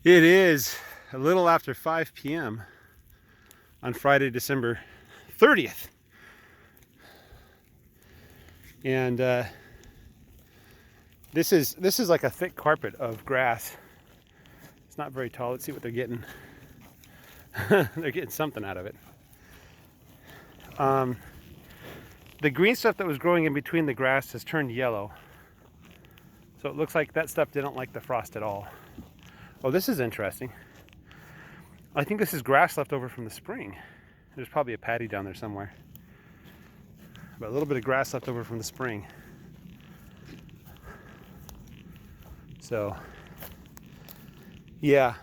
It is a little after 5 p.m. on Friday, December 30th. And this is like a thick carpet of grass. It's not very tall. Let's see what they're getting. They're getting something out of it. The green stuff that was growing in between the grass has turned yellow. So it looks like that stuff didn't like the frost at all. Oh, this is interesting. I think this is grass left over from the spring. There's probably a patty down there somewhere. But a little bit of grass left over from the spring. So, yeah.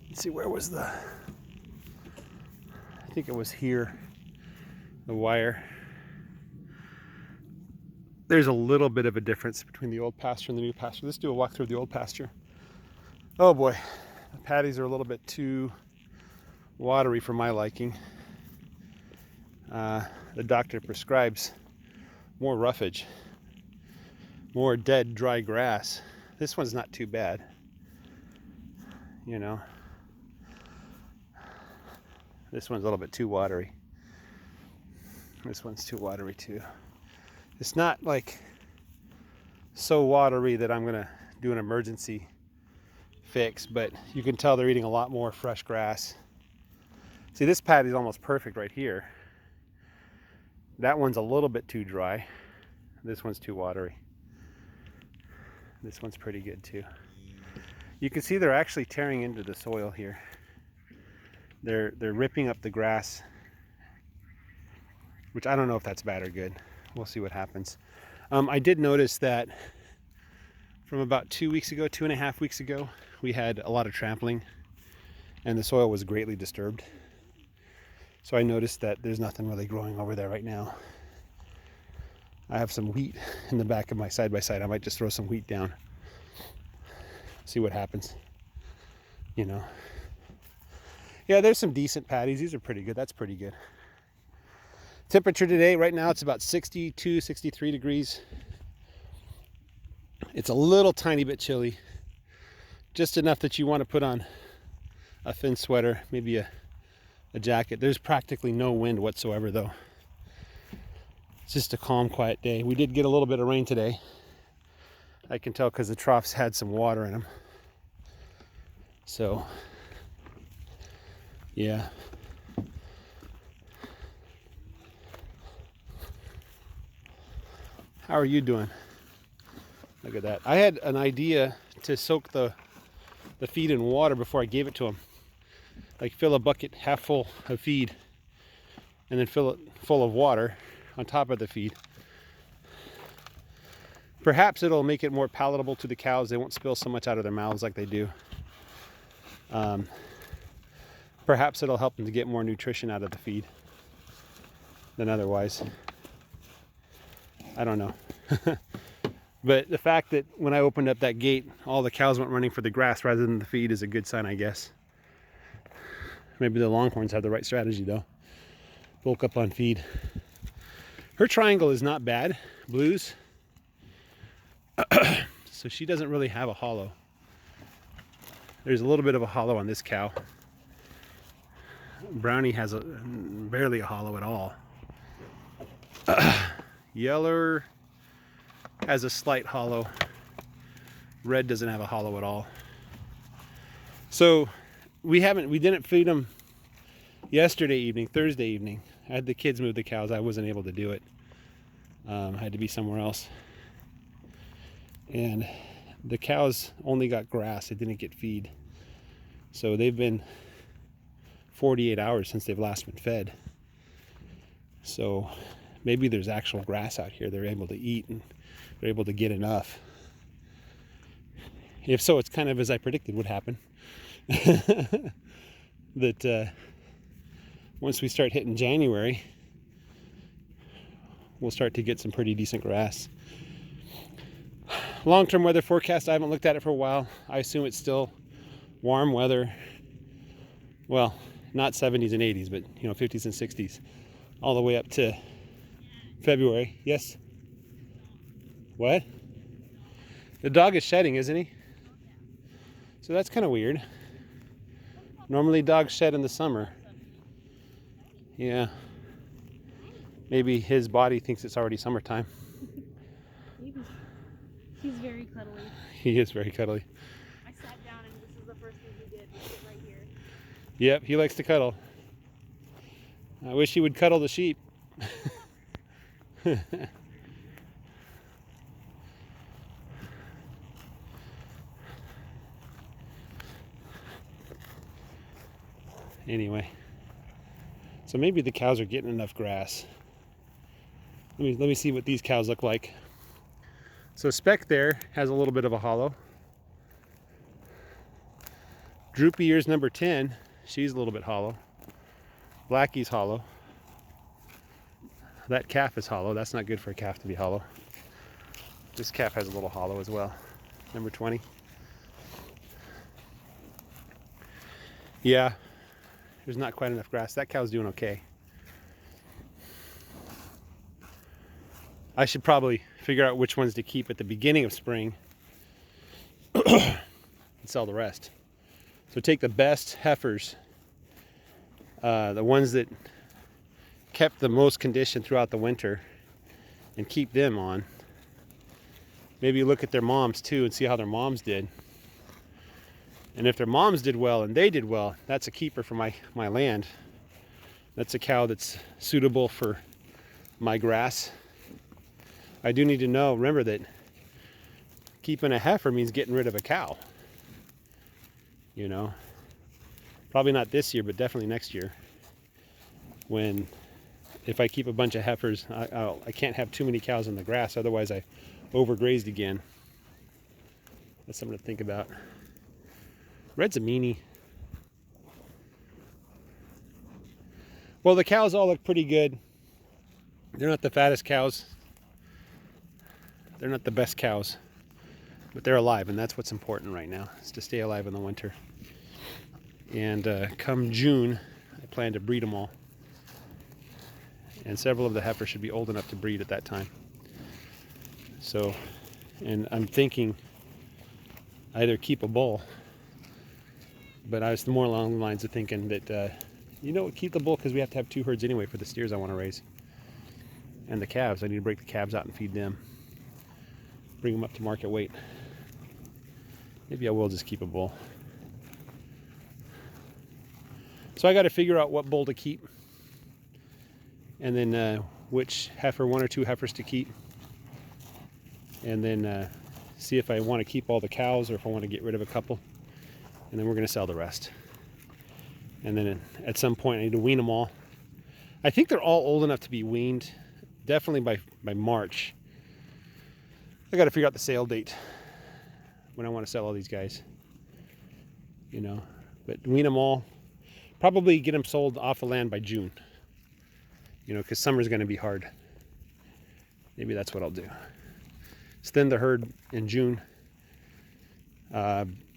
Let's see, where was I think it was here, the wire. There's a little bit of a difference between the old pasture and the new pasture. Let's do a walk through the old pasture. Oh boy, the patties are a little bit too watery for my liking. The doctor prescribes more roughage, more dead, dry grass. This one's not too bad, you know. This one's a little bit too watery. This one's too watery too. It's not like so watery that I'm gonna do an emergency fix, but you can tell they're eating a lot more fresh grass. See, this patty's almost perfect right here. That one's a little bit too dry. This one's too watery. This one's pretty good too. You can see they're actually tearing into the soil here. They're ripping up the grass, which I don't know if that's bad or good. We'll see what happens. I did notice that from about 2.5 weeks ago, we had a lot of trampling and the soil was greatly disturbed. So I noticed that there's nothing really growing over there right now. I have some wheat in the back of my side-by-side. I might just throw some wheat down. See what happens, you know. Yeah, there's some decent patties. These are pretty good. That's pretty good. Temperature today, right now, it's about 62, 63 degrees. It's a little tiny bit chilly. Just enough that you want to put on a thin sweater, maybe a jacket. There's practically no wind whatsoever, though. It's just a calm, quiet day. We did get a little bit of rain today. I can tell because the troughs had some water in them. So, yeah. How are you doing? Look at that. I had an idea to soak the feed in water before I gave it to them. Like fill a bucket half full of feed and then fill it full of water on top of the feed. Perhaps it'll make it more palatable to the cows. They won't spill so much out of their mouths like they do. Perhaps it'll help them to get more nutrition out of the feed than otherwise. I don't know. But the fact that when I opened up that gate, all the cows went running for the grass rather than the feed is a good sign, I guess. Maybe the Longhorns have the right strategy, though. Bulk up on feed. Her triangle is not bad. Blues. So she doesn't really have a hollow. There's a little bit of a hollow on this cow. Brownie has barely a hollow at all. Yeller has a slight hollow. Red doesn't have a hollow at all. So we didn't feed them Thursday evening. I had the kids move the cows. I wasn't able to do it. I had to be somewhere else. And the cows only got grass. They didn't get feed. So they've been 48 hours since they've last been fed. So maybe there's actual grass out here they're able to eat and they're able to get enough. If so, it's kind of as I predicted would happen. That once we start hitting January, we'll start to get some pretty decent grass. Long-term weather forecast, I haven't looked at it for a while. I assume it's still warm weather. Well, not 70s and 80s, but 50s and 60s, all the way up to February. Yes? What? The dog is shedding, isn't he? So that's kind of weird. Normally dogs shed in the summer. Yeah. Maybe his body thinks it's already summertime. He's very cuddly. He is very cuddly. I sat down and this is the first thing he did. He sit right here. Yep, he likes to cuddle. I wish he would cuddle the sheep. Anyway, so maybe the cows are getting enough grass. Let me see what these cows look like. So Speck there has a little bit of a hollow. Droopy ears number 10, she's a little bit hollow. Blackie's hollow. That calf is hollow. That's not good for a calf to be hollow. This calf has a little hollow as well. Number 20. Yeah, there's not quite enough grass. That cow's doing okay. I should probably figure out which ones to keep at the beginning of spring and sell the rest. So take the best heifers, the ones that kept the most condition throughout the winter, and keep them on. Maybe look at their moms too and see how their moms did. And if their moms did well and they did well, that's a keeper for my land. That's a cow that's suitable for my grass. I do need to know, remember that keeping a heifer means getting rid of a cow. You know, probably not this year, but definitely next year. When, if I keep a bunch of heifers, I can't have too many cows on the grass, otherwise I overgrazed again. That's something to think about. Red's a meanie. Well, the cows all look pretty good. They're not the fattest cows. They're not the best cows, but they're alive, and that's what's important right now, is to stay alive in the winter. And come June, I plan to breed them all. And several of the heifers should be old enough to breed at that time. So, and I'm thinking either keep a bull, but I was more along the lines of thinking that, you know, keep the bull because we have to have 2 herds anyway for the steers I want to raise. And the calves, I need to break the calves out and feed them. Bring them up to market weight. Maybe I will just keep a bull. So I got to figure out what bull to keep, and then which heifer, 1 or 2 heifers to keep, and then see if I want to keep all the cows or if I want to get rid of a couple, and then we're going to sell the rest. And then at some point I need to wean them all. I think they're all old enough to be weaned, definitely by March. I got to figure out the sale date when I want to sell all these guys, you know, but wean them all, probably get them sold off the land by June, you know, because summer's going to be hard. Maybe that's what I'll do. Thin the herd in June,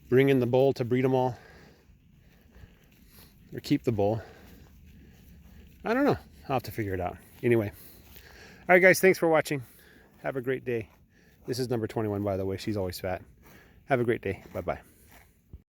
bring in the bull to breed them all, or keep the bull. I don't know. I'll have to figure it out. Anyway, all right, guys, thanks for watching. Have a great day. This is number 21, by the way. She's always fat. Have a great day. Bye-bye.